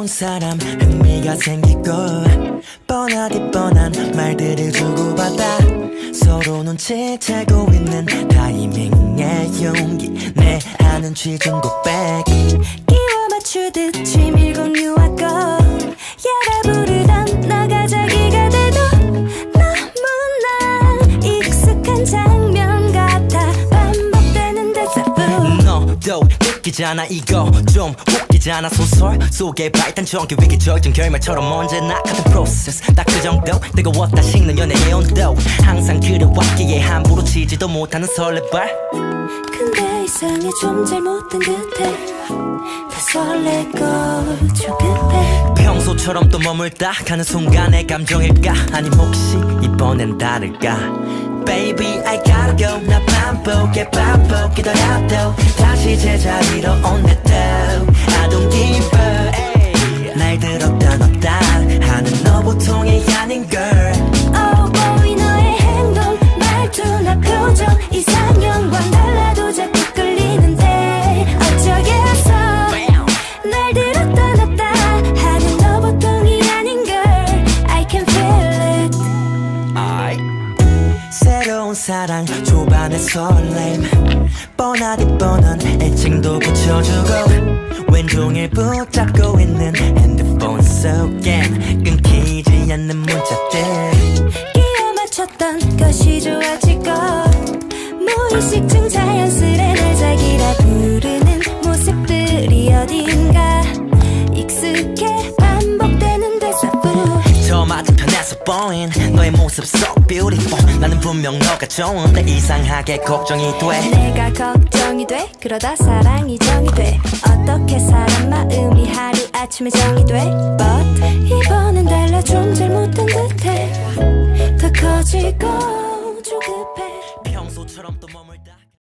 새로운 사람 흥미가 생기고 뻔하디 뻔한 말들을 주고받아 서로 눈치채고 있는 타이밍의 용기 내 아는 취중 고백 끼워 맞추듯 치밀고 유화고 야라 부르던 너가 자기가 돼도 너무나 익숙한 장면 같아 반복되는 대사부 너도 느끼잖아 이거 좀 웃기잖아 소설 속의 발단적인 위기적인 결말처럼 언제나 같은 프로세스 딱 그 정도 뜨거웠다 식는 연애의 온도 항상 그래왔기에 함부로 치지도 못하는 설레발 근데 이상해 좀 잘못된 듯해 다 설레고 조급해 평소처럼 또 머물다 가는 순간의 감정일까 아님 혹시 이번엔 다를까 Baby I gotta go 나 반복 기다려도 다시 제자리로 온대도 I don't give up 날 들었다 놨다 하는 너 보통이 아닌 girl Oh boy 너의 행동 말투나 표정 이상형과 달라도 자꾸 끌리는데 어쩌겠어 날 들었다 놨다 하는 너 보통이 아닌 girl I can feel it 새로운 사랑 초반의 설렘 뻔하디 뻔한 애칭도 붙여주고 왼종일 붙잡고 있는 핸드폰 속엔 끊기지 않는 문자들 끼워 맞췄던 것이 좋아지고 무의식중 자연스레 날 자기라 부르는 모습들이 어딘가 익숙해 반복되는 대사부 저 맞은편에서 보인 너의 모습 so beautiful 나는 분명 너가 좋은데 이상하게 걱정이 돼 내가 걱정이 돼 그러다 사랑이 정이 돼 어떻게 사람 마음이 하루아침에 정이 돼 But 이번엔 달라 좀 잘못된 듯해 더 커지고 조급해 평소처럼 또